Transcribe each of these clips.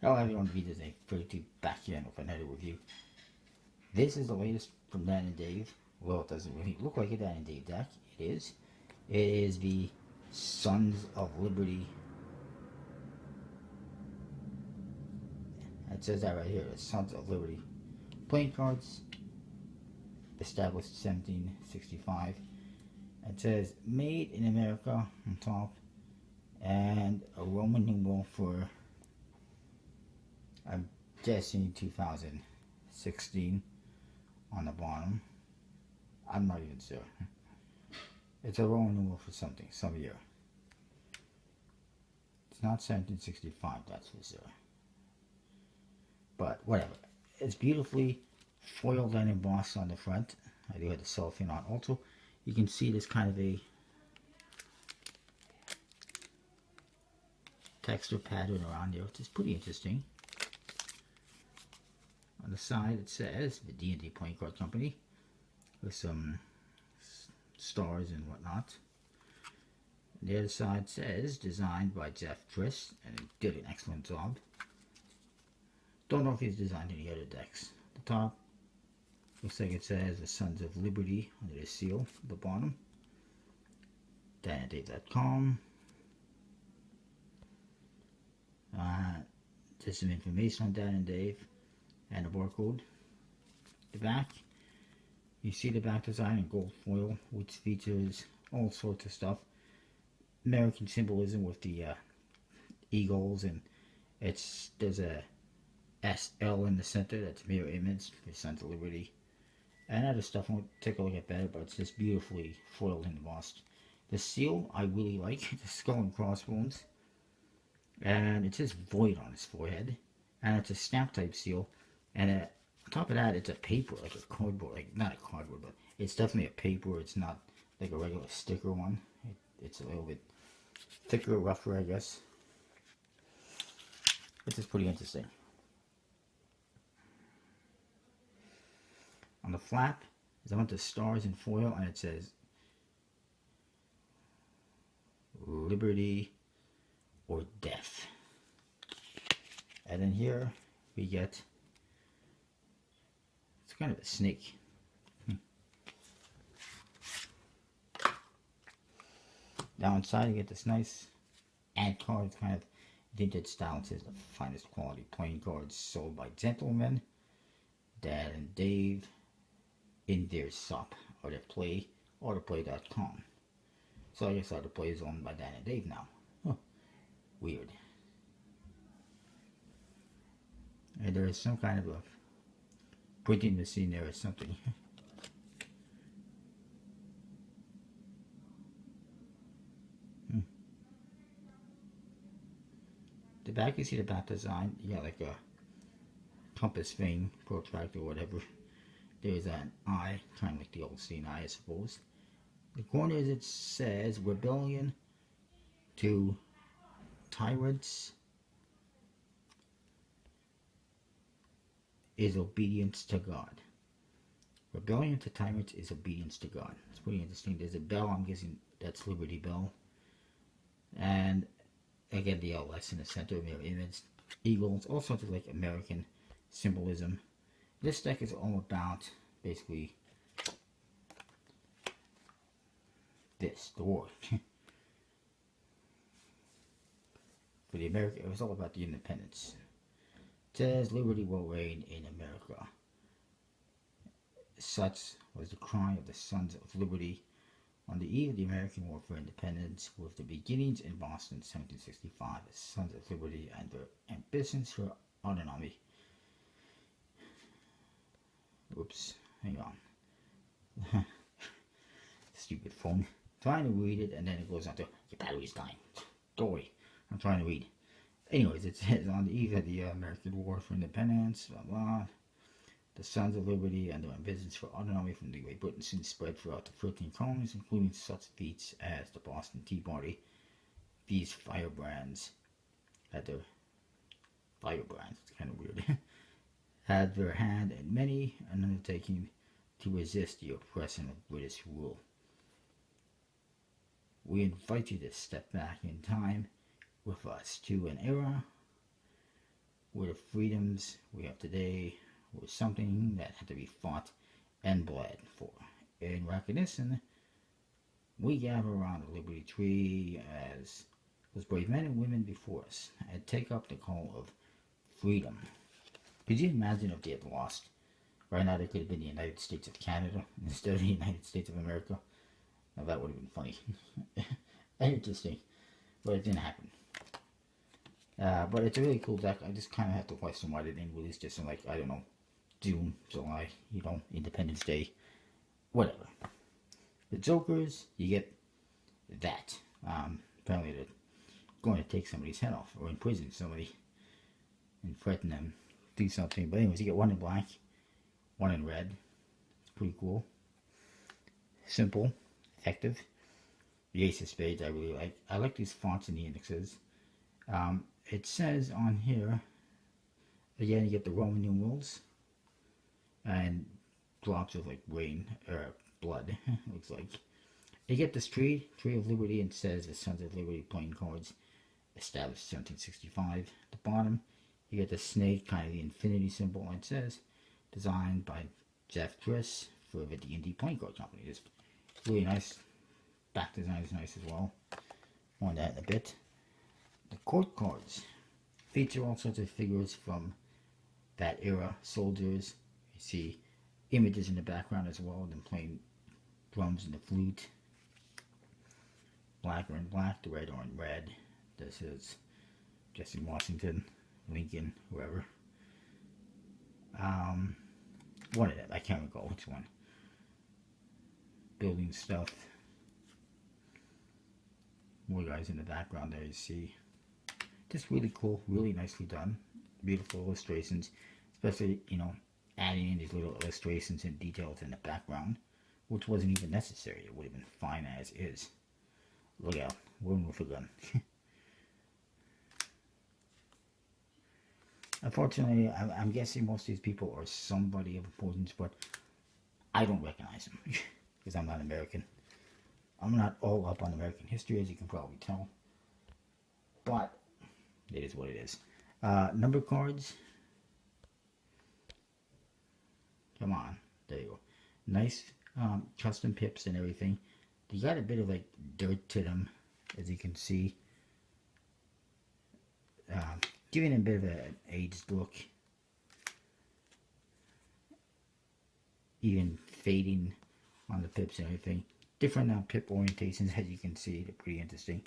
Hello everyone, today 32 back again with another review. This is the latest from Dan and Dave. Well, it doesn't really look like a Dan and Dave deck. It is. It is the Sons of Liberty. It says that right here, the Sons of Liberty playing cards. Established 1765. It says made in America on top, and a Roman numeral for, I'm guessing, 2016 on the bottom. I'm not even sure. It's a Roman numeral for something, some year. It's not 1765, that's for sure. But whatever. It's beautifully foiled and embossed on the front. I do have the cellophane on also. You can see this kind of a texture pattern around there, which is pretty interesting. On the side it says the D&D Playing Card Company with some stars and whatnot. And the other side says designed by Jeff Triss, and he did an excellent job. Don't know if he's designed any other decks. At the top looks like it says the Sons of Liberty under the seal at the bottom. DanandDave.com. Just some information on Dan and Dave and a barcode. The back, you see the back design in gold foil, which features all sorts of stuff. American symbolism with the eagles, and there's a SL in the center that's mirror image for Sons of Liberty. And other stuff I won't take a look at better, but it's just beautifully foiled and embossed. The seal I really like, the skull and crossbones. And it says void on his forehead. And it's a stamp type seal. And on top of that, it's a paper, like a cardboard, like not a cardboard, but it's definitely a paper. It's not like a regular sticker one. It's a little bit thicker, rougher, I guess. Which is pretty interesting. On the flap is a bunch of stars in foil, and it says Liberty or Death. And then here we get, it's kind of a snake. Down inside you get this nice ad card, kind of vintage style. It says the finest quality playing cards sold by gentlemen, Dan and Dave, in their shop, or their play, autoplay.com. So I guess Autoplay is owned by Dan and Dave now. Huh. Weird. And there is some kind of a printing machine there or something. The back, you see the back design. You got like a compass thing, protractor, whatever. There's an eye, kind of like the old seeing eye, I suppose. The corners, it says rebellion to tyrants is obedience to God. Rebellion to tyrants is obedience to God. It's pretty interesting. There's a bell, I'm guessing that's Liberty Bell. And again, the LS in the center, mirror image, eagles, all sorts of like American symbolism. This deck is all about basically this, the war. For the America, it was all about the independence. It says liberty will reign in America. Such was the cry of the Sons of Liberty on the eve of the American War for Independence, with the beginnings in Boston in 1765 as Sons of Liberty and their ambitions for autonomy. Oops, hang on. Stupid phone. Trying to read it, and then it goes on to, your battery's dying. Go away. I'm trying to read. Anyways, it says, on the eve of the American War for Independence, blah blah, the Sons of Liberty and their ambitions for autonomy from the Great Britain soon spread throughout the 13 colonies, including such feats as the Boston Tea Party. These firebrands had their firebrands, it's kind of weird, had their hand in many an undertaking to resist the oppression of British rule. We invite you to step back in time with us to an era where the freedoms we have today were something that had to be fought and bled for. In recognition, we gather around the Liberty Tree as those brave men and women before us and take up the call of freedom. Could you imagine if they had lost? Right now, they could have been the United States of Canada instead of the United States of America. Now, that would have been funny. Interesting. But it didn't happen. But it's a really cool deck. I just kind of have to question why they didn't release this in, like, I don't know, June, July, you know, Independence Day, whatever. The Jokers, you get that. Apparently they're going to take somebody's head off or imprison somebody and threaten them to do something. But anyways, you get one in black, one in red. It's pretty cool. Simple, effective. The Ace of Spades I really like. I like these fonts in the indexes. It says on here, again, you get the Roman numerals and drops of like rain or blood, looks like. You get this Tree of Liberty, and says the Sons of Liberty playing cards, established 1765. At the bottom, you get the snake, kind of the infinity symbol, and it says designed by Jeff Triss for the D&D playing card company. It's really nice. Back design is nice as well. More on that in a bit. The court cards feature all sorts of figures from that era, soldiers. You see images in the background as well, them playing drums and the flute. Black are in black, the red are in red. This is Jesse Washington, Lincoln, whoever. One of them, I can't recall which one. Building stuff. More guys in the background there you see. Just really cool, really nicely done. Beautiful illustrations, especially, you know, adding in these little illustrations and details in the background, which wasn't even necessary. It would have been fine as is. Look out, woman with a gun. Unfortunately, I'm guessing most of these people are somebody of importance, but I don't recognize them because I'm not American. I'm not all up on American history, as you can probably tell, but it is what it is. Number cards. Come on, there you go. Nice custom pips and everything. They got a bit of like dirt to them, as you can see. Giving them a bit of an aged look. Even fading on the pips and everything. Different pip orientations, as you can see. They're pretty interesting.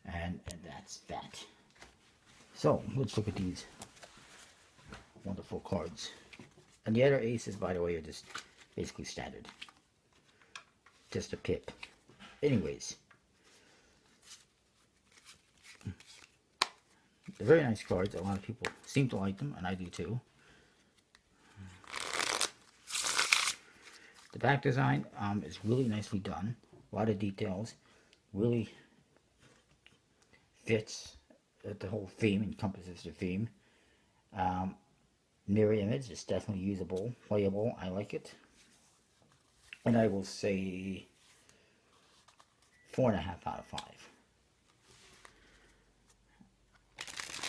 And that's that. So, let's look at these wonderful cards. And the other aces, by the way, are just basically standard. Just a pip. Anyways. They're very nice cards. A lot of people seem to like them, and I do too. The back design is really nicely done. A lot of details. Really fits the whole theme, encompasses the theme. Mirror image is definitely usable, playable. I like it. And I will say 4.5 out of 5.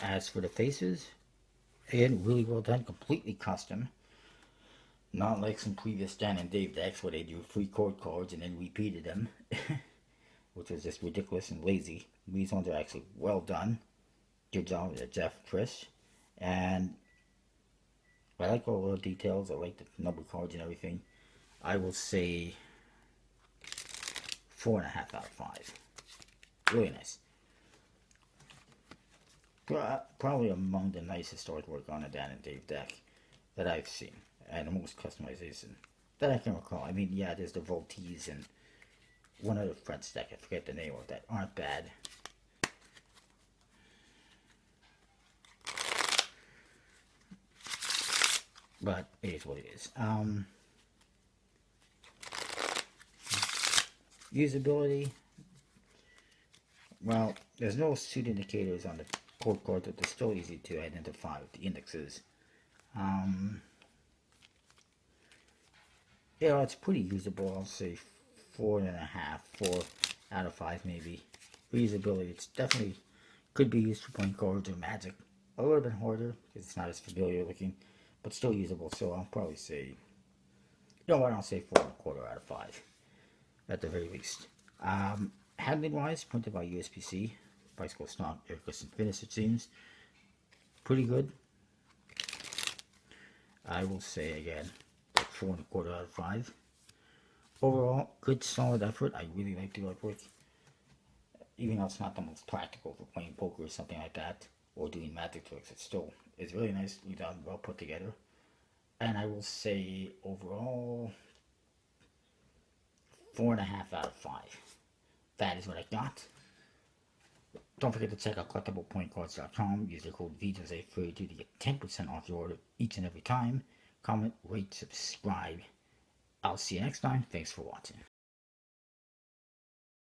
As for the faces, again, really well done, completely custom. Not like some previous Dan and Dave decks where they do 3 court cards and then repeated them, which was just ridiculous and lazy. These ones are actually well done. Good job with Jeff Triss. And I like all the details. I like the number cards and everything. I will say 4.5 out of 5. Really nice. Probably among the nicest artwork on a Dan and Dave deck that I've seen. And the most customization that I can recall. I mean, yeah, there's the Voltees and one other French deck, I forget the name of that, aren't bad. But it is what it is. Usability. Well, there's no suit indicators on the court card, but they're still easy to identify with the indexes. Yeah, it's pretty usable. I'll say 4.5, 4 out of 5 maybe. Reusability, it's definitely could be used for playing cards or Magic. a little bit harder because it's not as familiar looking, but still usable. So I'll probably say, you know what, I'll say 4.25 out of 5 at the very least. Handling wise, printed by USPC, bicycle stock, aircrest and finish, it seems. Pretty good. I will say again, 4.25 out of 5. Overall, good solid effort. I really like the artwork. Even though it's not the most practical for playing poker or something like that, or doing magic tricks, it's really nicely done, well put together. And I will say overall 4.5 out of 5. That is what I got. Don't forget to check out collectiblepointcards.com. Use the code VJOSE32 to get 10% off your order each and every time. Comment, rate, subscribe. I'll see you next time. Thanks for watching.